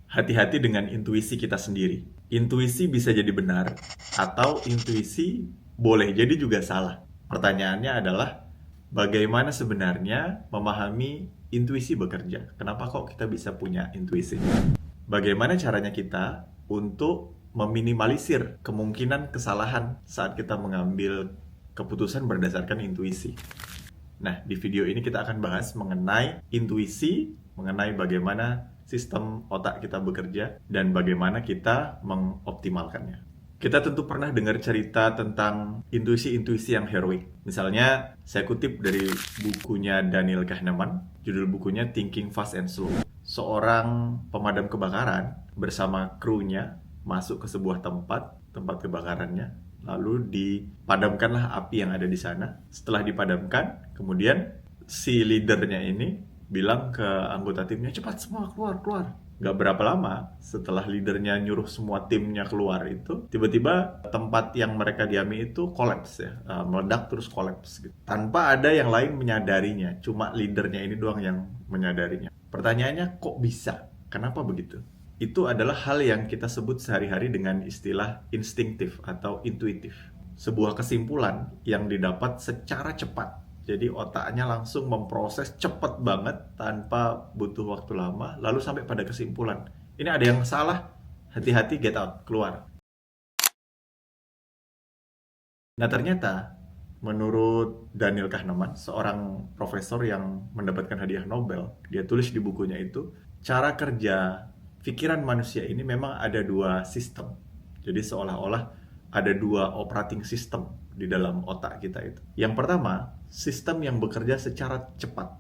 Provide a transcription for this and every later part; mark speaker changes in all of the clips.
Speaker 1: Hati-hati dengan intuisi kita sendiri. Intuisi bisa jadi benar, atau intuisi boleh jadi juga salah. Pertanyaannya adalah, bagaimana sebenarnya memahami intuisi bekerja? Kenapa kok kita bisa punya intuisi? Bagaimana caranya kita untuk meminimalisir kemungkinan kesalahan saat kita mengambil keputusan berdasarkan intuisi? Nah, di video ini kita akan bahas mengenai intuisi, mengenai bagaimana sistem otak kita bekerja, dan bagaimana kita mengoptimalkannya. Kita tentu pernah dengar cerita tentang intuisi-intuisi yang heroik. Misalnya, saya kutip dari bukunya Daniel Kahneman, judul bukunya Thinking Fast and Slow. Seorang pemadam kebakaran bersama krunya masuk ke sebuah tempat kebakarannya, lalu dipadamkanlah api yang ada di sana. Setelah dipadamkan, kemudian si leadernya ini bilang ke anggota timnya, cepat semua keluar, keluar. Gak berapa lama setelah leadernya nyuruh semua timnya keluar itu, tiba-tiba tempat yang mereka diami itu kolaps ya, meledak terus kolaps gitu. Tanpa ada yang lain menyadarinya, cuma leadernya ini doang yang menyadarinya. Pertanyaannya, kok bisa? Kenapa begitu? Itu adalah hal yang kita sebut sehari-hari dengan istilah instinktif atau intuitif. Sebuah kesimpulan yang didapat secara cepat. Jadi otaknya langsung memproses cepat banget tanpa butuh waktu lama, lalu sampai pada kesimpulan. Ini ada yang salah, hati-hati, get out, keluar. Nah ternyata, menurut Daniel Kahneman, seorang profesor yang mendapatkan hadiah Nobel, dia tulis di bukunya itu, cara kerja pikiran manusia ini memang ada dua sistem. Jadi seolah-olah ada dua operating system di dalam otak kita itu. Yang pertama, sistem yang bekerja secara cepat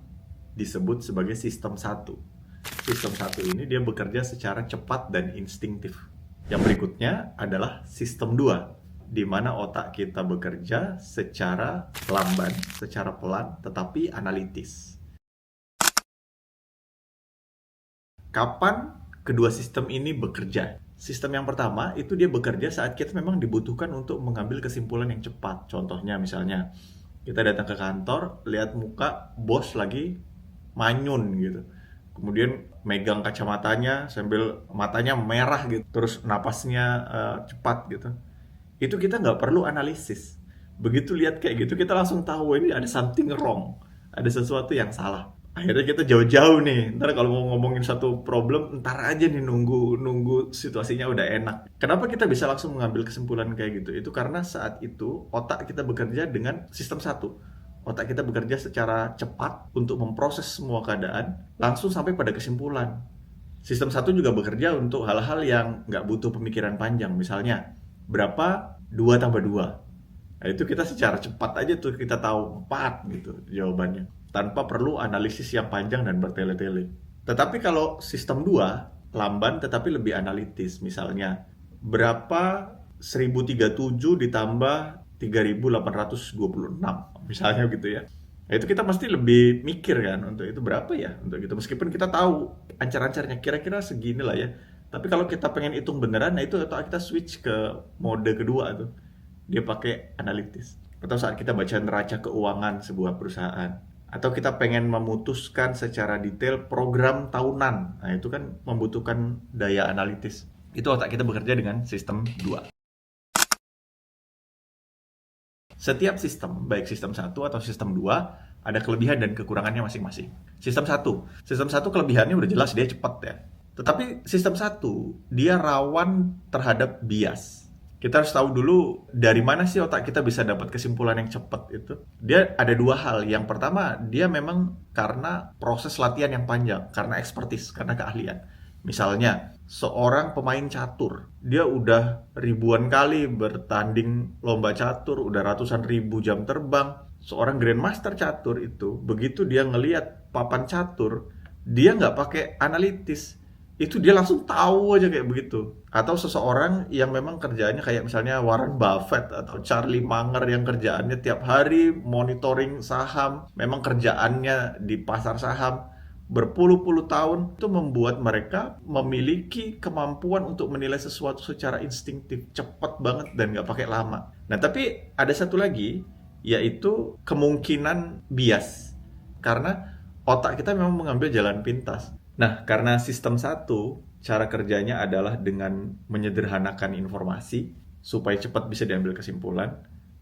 Speaker 1: disebut sebagai sistem 1. Sistem 1 ini dia bekerja secara cepat dan instinktif. Yang berikutnya adalah sistem 2, di mana otak kita bekerja secara lamban, secara pelan, tetapi analitis. Kapan kedua sistem ini bekerja? Sistem yang pertama itu dia bekerja saat kita memang dibutuhkan untuk mengambil kesimpulan yang cepat. Contohnya misalnya, kita datang ke kantor, lihat muka bos lagi manyun gitu. Kemudian megang kacamatanya sambil matanya merah gitu. Terus napasnya cepat gitu. Itu kita nggak perlu analisis. Begitu lihat kayak gitu, kita langsung tahu ini ada something wrong. Ada sesuatu yang salah. Akhirnya kita jauh-jauh nih. Ntar kalau mau ngomongin satu problem, ntar aja nih nunggu situasinya udah enak. Kenapa kita bisa langsung mengambil kesimpulan kayak gitu? Itu karena saat itu otak kita bekerja dengan sistem 1. Otak kita bekerja secara cepat untuk memproses semua keadaan, langsung sampai pada kesimpulan. Sistem 1 juga bekerja untuk hal-hal yang nggak butuh pemikiran panjang. Misalnya, berapa 2 tambah 2? Nah, itu kita secara cepat aja tuh kita tahu 4 gitu jawabannya. Tanpa perlu analisis yang panjang dan bertele-tele. Tetapi kalau sistem 2, lamban tetapi lebih analitis. Misalnya, berapa 1037 ditambah 3826? Misalnya gitu ya. Nah, itu kita mesti lebih mikir kan untuk itu berapa ya untuk gitu. Meskipun kita tahu ancar-ancarnya kira-kira segini lah ya. Tapi kalau kita pengen hitung beneran, nah itu atau kita switch ke mode kedua tuh. Dia pakai analitis. Atau saat kita baca neraca keuangan sebuah perusahaan. Atau kita pengen memutuskan secara detail program tahunan. Nah, itu kan membutuhkan daya analitis. Itu otak kita bekerja dengan sistem 2. Setiap sistem, baik sistem 1 atau sistem 2, ada kelebihan dan kekurangannya masing-masing. Sistem 1 kelebihannya udah jelas, dia cepat ya. Tetapi sistem 1, dia rawan terhadap bias. Kita harus tahu dulu dari mana sih otak kita bisa dapat kesimpulan yang cepat itu. Dia ada dua hal. Yang pertama, dia memang karena proses latihan yang panjang, karena expertise, karena keahlian. Misalnya, seorang pemain catur, dia udah ribuan kali bertanding lomba catur, udah ratusan ribu jam terbang. Seorang grandmaster catur itu, begitu dia ngelihat papan catur, dia nggak pakai analitis. Itu dia langsung tahu aja kayak begitu. Atau seseorang yang memang kerjaannya kayak misalnya Warren Buffett atau Charlie Munger yang kerjaannya tiap hari monitoring saham, memang kerjaannya di pasar saham berpuluh-puluh tahun, itu membuat mereka memiliki kemampuan untuk menilai sesuatu secara instinktif, cepat banget dan nggak pakai lama. Nah tapi ada satu lagi, yaitu kemungkinan bias. Karena otak kita memang mengambil jalan pintas. Nah, karena sistem 1, cara kerjanya adalah dengan menyederhanakan informasi supaya cepat bisa diambil kesimpulan.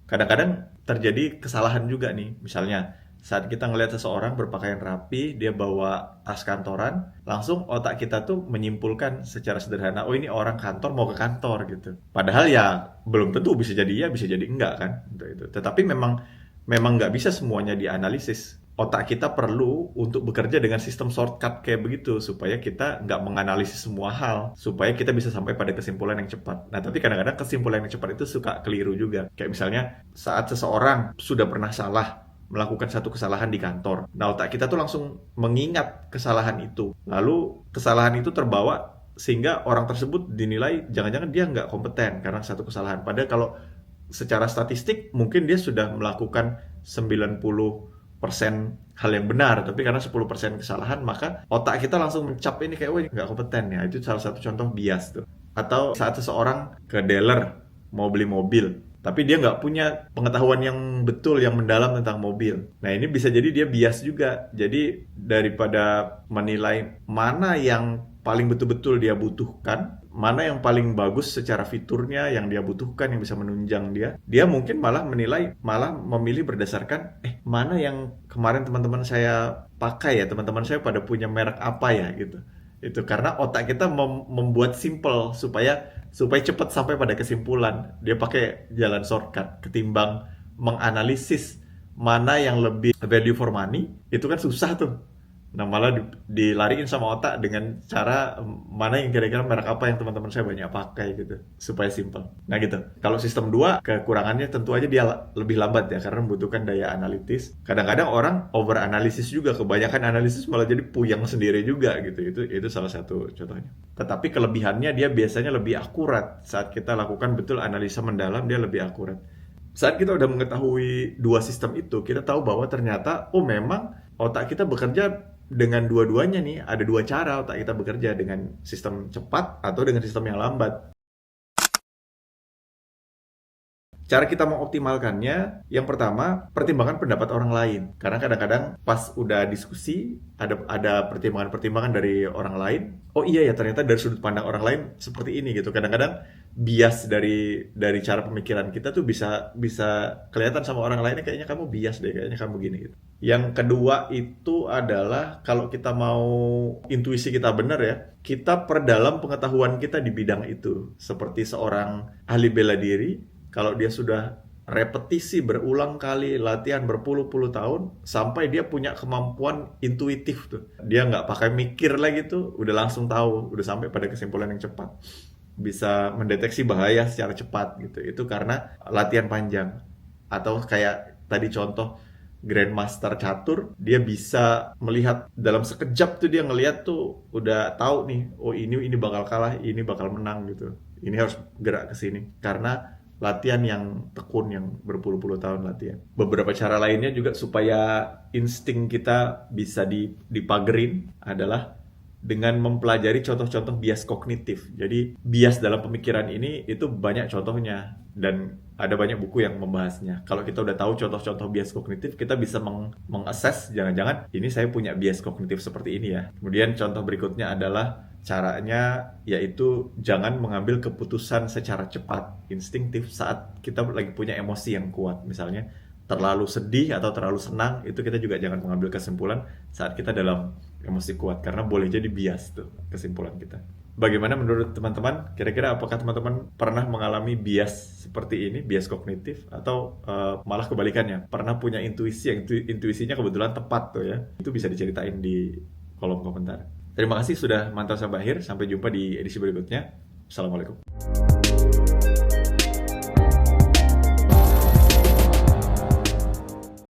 Speaker 1: Kadang-kadang terjadi kesalahan juga nih. Misalnya, saat kita ngelihat seseorang berpakaian rapi, dia bawa tas kantoran, langsung otak kita tuh menyimpulkan secara sederhana, oh ini orang kantor mau ke kantor gitu. Padahal ya belum tentu, bisa jadi ya, bisa jadi enggak kan. Itu. Tetapi memang nggak bisa semuanya dianalisis. Otak kita perlu untuk bekerja dengan sistem shortcut kayak begitu supaya kita nggak menganalisis semua hal, supaya kita bisa sampai pada kesimpulan yang cepat. Nah, tapi kadang-kadang kesimpulan yang cepat itu suka keliru juga. Kayak misalnya saat seseorang sudah pernah salah melakukan satu kesalahan di kantor. Nah, otak kita tuh langsung mengingat kesalahan itu. Lalu kesalahan itu terbawa sehingga orang tersebut dinilai jangan-jangan dia nggak kompeten karena satu kesalahan. Padahal kalau secara statistik mungkin dia sudah melakukan 90% hal yang benar, tapi karena 10% kesalahan, maka otak kita langsung mencap ini kayak, wah nggak kompeten ya. Itu salah satu contoh bias tuh. Atau saat seseorang ke dealer mau beli mobil, tapi dia nggak punya pengetahuan yang betul, yang mendalam tentang mobil. Nah, ini bisa jadi dia bias juga. Jadi daripada menilai mana yang paling betul-betul dia butuhkan, mana yang paling bagus secara fiturnya yang dia butuhkan, yang bisa menunjang dia, dia mungkin malah memilih berdasarkan mana yang kemarin teman-teman saya pakai ya, teman-teman saya pada punya merek apa ya gitu. Itu karena otak kita membuat simple supaya cepat sampai pada kesimpulan. Dia pakai jalan shortcut ketimbang menganalisis mana yang lebih value for money. Itu kan susah tuh. Nah, malah dilariin sama otak dengan cara mana yang kira-kira merek apa yang teman-teman saya banyak pakai gitu, supaya simple. Nah gitu. Kalau sistem 2, kekurangannya tentu aja dia lebih lambat ya, karena membutuhkan daya analitis. Kadang-kadang orang over analisis juga, kebanyakan analisis malah jadi puyeng sendiri juga gitu. Itu salah satu contohnya. Tetapi kelebihannya dia biasanya lebih akurat. Saat kita lakukan betul analisa mendalam, dia lebih akurat. Saat kita udah mengetahui dua sistem itu, kita tahu bahwa ternyata memang otak kita bekerja dengan dua-duanya nih. Ada dua cara otak kita bekerja, dengan sistem cepat atau dengan sistem yang lambat. Cara kita mengoptimalkannya, yang pertama, pertimbangkan pendapat orang lain. Karena kadang-kadang pas udah diskusi, ada pertimbangan-pertimbangan dari orang lain. Oh iya ya, ternyata dari sudut pandang orang lain seperti ini gitu. Kadang-kadang bias dari cara pemikiran kita tuh bisa kelihatan sama orang lainnya, kayaknya kamu bias deh, kayaknya kamu gini gitu. Yang kedua itu adalah kalau kita mau intuisi kita benar ya, kita perdalam pengetahuan kita di bidang itu. Seperti seorang ahli bela diri, kalau dia sudah repetisi berulang kali, latihan berpuluh-puluh tahun, sampai dia punya kemampuan intuitif tuh. Dia nggak pakai mikir lagi tuh, udah langsung tahu, udah sampai pada kesimpulan yang cepat. Bisa mendeteksi bahaya secara cepat gitu. Itu karena latihan panjang. Atau kayak tadi contoh Grandmaster catur, dia bisa melihat dalam sekejap tuh, dia ngelihat tuh udah tahu nih, oh ini bakal kalah, ini bakal menang gitu. Ini harus gerak ke sini karena latihan yang tekun, yang berpuluh-puluh tahun latihan. Beberapa cara lainnya juga supaya insting kita bisa dipagerin adalah dengan mempelajari contoh-contoh bias kognitif. Jadi bias dalam pemikiran ini itu banyak contohnya dan ada banyak buku yang membahasnya. Kalau kita udah tahu contoh-contoh bias kognitif, kita bisa mengakses jangan-jangan ini saya punya bias kognitif seperti ini ya. Kemudian contoh berikutnya adalah caranya, yaitu jangan mengambil keputusan secara cepat, instingtif saat kita lagi punya emosi yang kuat. Misalnya terlalu sedih atau terlalu senang, itu kita juga jangan mengambil kesimpulan saat kita dalam emosi kuat, karena boleh jadi bias tuh kesimpulan kita. Bagaimana menurut teman-teman? Kira-kira apakah teman-teman pernah mengalami bias seperti ini, bias kognitif, atau malah kebalikannya, pernah punya intuisi yang intuisinya kebetulan tepat tuh ya? Itu bisa diceritain di kolom komentar. Terima kasih sudah mantau sampai akhir. Sampai jumpa di edisi berikutnya. Assalamualaikum.